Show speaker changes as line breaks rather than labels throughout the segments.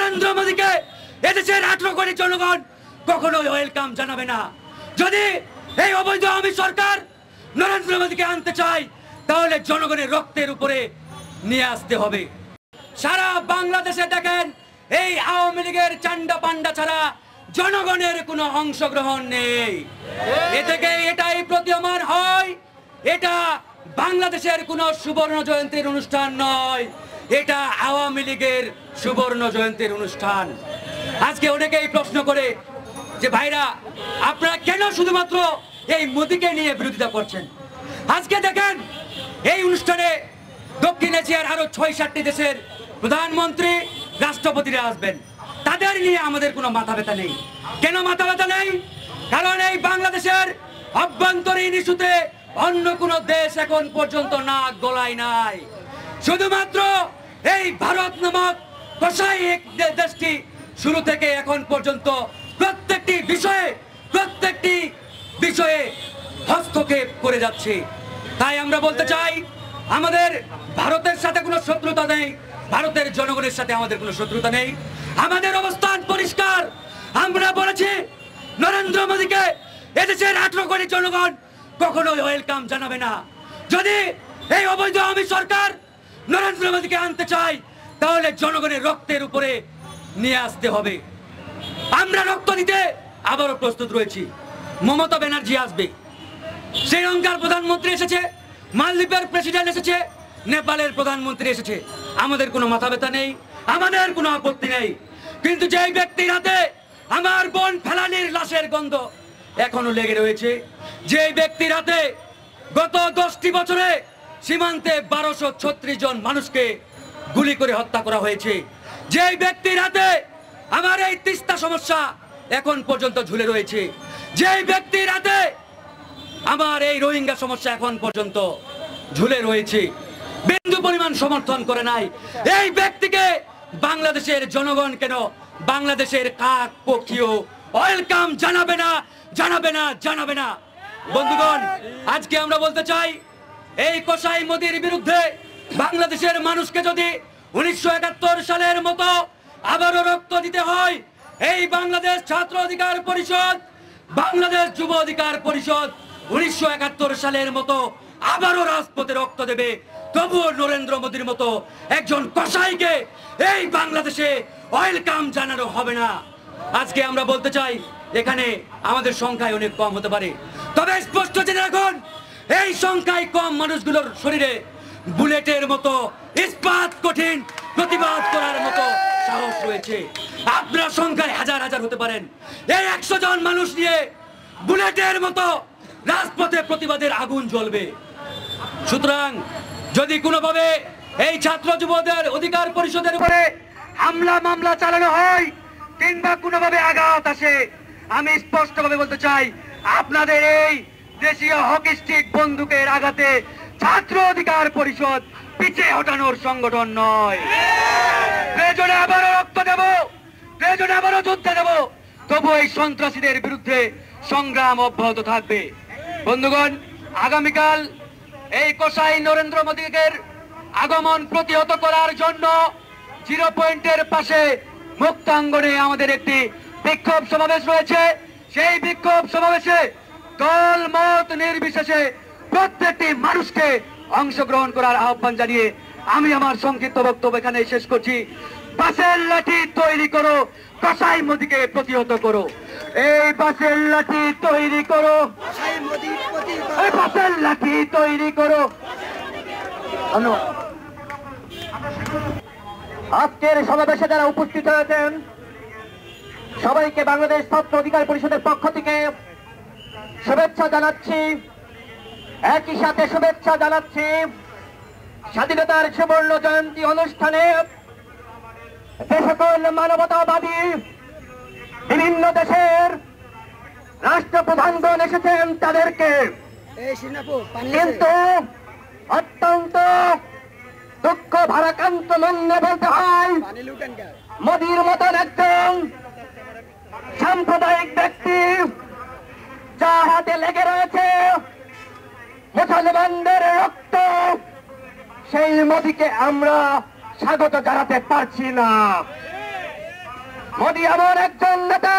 নরেন্দ্র মোদীকে এদেশের 18 কোটি জনগণ কখনোই ওয়েলকাম জানাবে না। যদি এই অবৈধ আওয়ামী সরকার নরেন্দ্র মোদীকে আনতে চায় তাহলে জনগণের রক্তের উপরে নিয়ে আসতে হবে। সারা বাংলাদেশে দেখেন এই আওয়ামী লীগের চান্ডা পান্ডা ছাড়া জনগণের কোনো অংশগ্রহণ নেই। এ থেকে এটাই প্রতীয়মান হয় এটা বাংলাদেশের কোনো সুবর্ণ জয়ন্তীর অনুষ্ঠান নয়, এটা আওয়ামী লীগের সুবর্ণ জয়ন্তীর অনুষ্ঠান। আজকে অনেকেই প্রশ্ন করে যে ভাইরা আপনারা কেন শুধুমাত্র এই মোদীকে নিয়ে বিরোধিতা করছেন। আজকে দেখেন এই অনুষ্ঠানে দক্ষিণ এশিয়ার আরো 6-7টি দেশের প্রধানমন্ত্রী রাষ্ট্রপতিরা আসবেন, তাদের নিয়ে আমাদের কোনো মাথা ব্যথা নেই। কেন মাথা ব্যথা নেই? কারণ এই বাংলাদেশের অভ্যন্তরীণ ইস্যুতে অন্য কোন দেশ এখন পর্যন্ত নাক গলায় নাই। শুধুমাত্র এই ভারত নামক কসাই দেশটি শুরু থেকে এখন পর্যন্ত প্রত্যেকটি বিষয়ে হস্তক্ষেপ করে যাচ্ছে। তাই আমরা বলতে চাই আমাদের ভারতের সাথে কোনো শত্রুতা নেই, ভারতের জনগণের সাথে আমাদের কোনো শত্রুতা নেই। আমাদের অবস্থান পরিষ্কার। আমরা বলেছি নরেন্দ্র মোদীকে এদেশের 18 কোটি জনগণ কখনোই ওয়েলকাম জানাবে না। যদি এই অবৈধ আওয়ামী সরকার নরেন্দ্র মোদীকে আনতে চায় তাহলে জনগণের রক্তের উপরে নিয়ে আসতে হবে। আমরা রক্ত দিতে আবারও প্রস্তুত রয়েছি। মমতা ব্যানার্জি আসবে, শ্রীলঙ্কার প্রধানমন্ত্রী এসেছে, মালদ্বীপের প্রেসিডেন্ট এসেছে, নেপালের প্রধানমন্ত্রী এসেছে। আমাদের কোনো মাথা ব্যথা নেই, আমাদের কোনো আপত্তি নেই। কিন্তু যেই ব্যক্তির হাতে আমার বোন ফেলানির লাশের গন্ধ এখনো লেগে রয়েছে, যে ব্যক্তির হাতে গত 10টি বছরে সীমান্তে 1236 জন মানুষকে গুলি করে হত্যা করা হয়েছে, যে ব্যক্তির হাতে আমার এই তিস্তা সমস্যা এখন পর্যন্ত ঝুলে রয়েছে, যে ব্যক্তির হাতে আমার এই রোহিঙ্গা সমস্যা এখন পর্যন্ত ঝুলে রয়েছে, বিন্দু পরিমাণ সমর্থন করে নাই, এই ব্যক্তিকে বাংলাদেশের জনগণ কেন বাংলাদেশের কাক পক্ষীও ওয়েলকাম জানাবে না, জানাবে না, জানাবে না। বন্ধুগণ, আজকে আমরা বলতে চাই এই কসাই মোদীর বিরুদ্ধে বাংলাদেশের মানুষকে যদি 1971 সালের মতো আবারও রক্ত দিতে হয়, এই বাংলাদেশ ছাত্র অধিকার পরিষদ, বাংলাদেশ যুব অধিকার পরিষদ 1971 সালের মতো আবারও রাজপথে রক্ত দেবে। তবুও নরেন্দ্র মোদীর মতো একজন কসাইকে এই বাংলাদেশে ওয়েলকাম জানানো হবে না। আজকে আমরা বলতে চাই এখানে আমাদের সংখ্যায় অনেক কম হতে পারে, তবে স্পষ্ট জেনে রাখুন এই সংখ্যায় কম মানুষগুলোর শরীরে বুলেটের মতো ইস্পাত কঠিন প্রতিবাদ করার মতো সাহস রয়েছে। আপনার সংখ্যায় হাজার হাজার হতে পারেন, এই 100 জন মানুষ নিয়ে বুলেটের মতো রাজপথে প্রতিবাদের আগুন জ্বলবে। সুতরাং যদি কোনোভাবে এই ছাত্র যুবদের অধিকার পরিষদের উপরে হামলা মামলা চালানো হয় কিংবা কোনোভাবে আঘাত আসে, আমি স্পষ্টভাবে বলতে চাই আপনাদের এই দেশীয় হকি স্টিক বন্দুকের আঘাতে ছাত্র অধিকার পরিষদ পিছিয়ে হটানোর সংগঠন নয়। প্রয়োজনে আবারও রক্ত দেব, প্রয়োজনে আবারও যুদ্ধে দেব, তবু এই সন্ত্রাসীদের বিরুদ্ধে সংগ্রাম অব্যাহত থাকবে। বন্ধুগণ, আগামীকাল এই কসাই নরেন্দ্র মোদীর আগমন প্রতিহত করার জন্য 0 পয়েন্টের পাশে মুক্তাঙ্গনে আমাদের একটি বিক্ষোভ সমাবেশ রয়েছে। সেই বিক্ষোভ সমাবেশে দল মত নির্বিশেষে প্রত্যেকটি মানুষকে অংশগ্রহণ করার আহ্বান জানিয়ে আমি আমার সংক্ষিপ্ত বক্তব্য এখানে শেষ করছি। বাঁশের লাঠি তৈরি করো, কসাই মোদীকে প্রতিহত করো। এই বাঁশের লাঠি তৈরি করো, এই বাঁশের লাঠি তৈরি করো। আজকের সমাবেশে যারা উপস্থিত হয়েছেন সবাইকে বাংলাদেশ ছাত্র অধিকার পরিষদের পক্ষ থেকে শুভেচ্ছা জানাচ্ছি। একই সাথে শুভেচ্ছা জানাচ্ছি স্বাধীনতার সুবর্ণ জয়ন্তী অনুষ্ঠানে যে সকল মানবতাবাদী বিভিন্ন দেশের রাষ্ট্রপ্রধানগণ এসেছেন তাদেরকে, কিন্তু অত্যন্ত দুঃখ ভারাক্রান্ত মনে বলতে হয় মোদীর মতন একজন সাম্প্রদায়িক ব্যক্তি যার হাতে লেগে রয়েছে মুসলমানদের রক্ত, সেই মোদীকে আমরা স্বাগত জানাতে পারছি না।
মোদি এমন একজন নেতা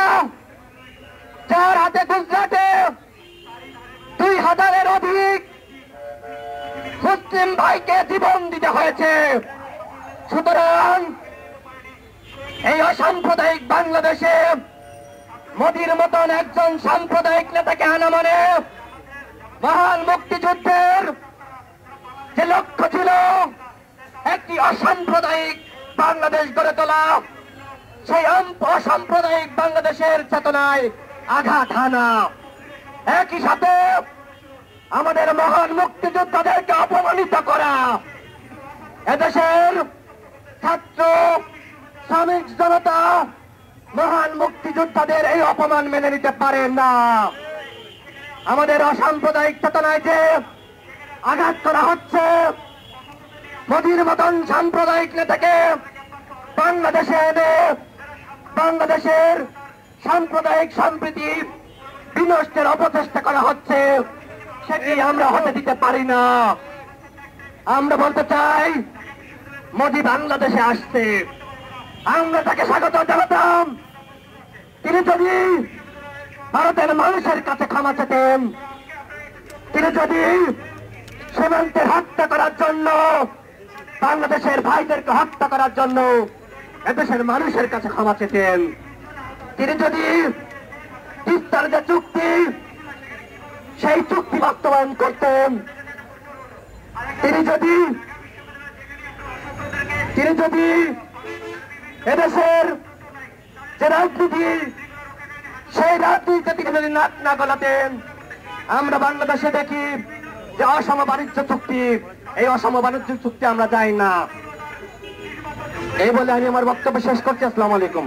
যার হাতে গুজরাটে 2000-এর অধিক মুসলিম ভাইকে জীবন দিতে হয়েছে। সুতরাং এই অসাম্প্রদায়িক বাংলাদেশে মোদির মতন একজন সাম্প্রদায়িক নেতাকে আনা মানে মহান মুক্তিযুদ্ধের যে লক্ষ্য ছিল একটি অসাম্প্রদায়িক বাংলাদেশ গড়ে তোলা, সেই অসাম্প্রদায়িক বাংলাদেশের চেতনায় আঘাত হানা, একই সাথে আমাদের মহান মুক্তিযোদ্ধাদেরকে অপমানিত করা। এদেশের ছাত্র শ্রমিক জনতা মহান মুক্তিযোদ্ধাদের এই অপমান মেনে নিতে পারেন না। আমাদের অসাম্প্রদায়িক চেতনায় যে আঘাত করা হচ্ছে, মোদির মতন সাম্প্রদায়িক নেতাকে বাংলাদেশে এনে বাংলাদেশের সাম্প্রদায়িক সম্প্রীতি বিনষ্টের অপচেষ্টা করা হচ্ছে, সেটি আমরা হতে দিতে পারি না। আমরা বলতে চাই, মোদি বাংলাদেশে আসছে, আমরা তাকে স্বাগত জানাতাম। তিনি যদি ভারতের মানুষের কাছে ক্ষমা চেতেন, তিনি যদি সীমান্তে হত্যা করার জন্য, বাংলাদেশের ভাইদেরকে হত্যা করার জন্য এদেশের মানুষের কাছে ক্ষমা চেতেন, তিনি যদি তিস্তার যে চুক্তি সেই চুক্তি বাস্তবায়ন করতেন, তিনি যদি এদেশের যে রাজনীতি সেই রাজনীতিতে তিনি যদি নাক না গলাতেন, আমরা বাংলাদেশে দেখি যে অসম বাণিজ্য চুক্তি, এই অসম বাণিজ্য চুক্তি আমরা যাই না। এই বলে আমি আমার বক্তব্য শেষ করছি। আসসালামু আলাইকুম।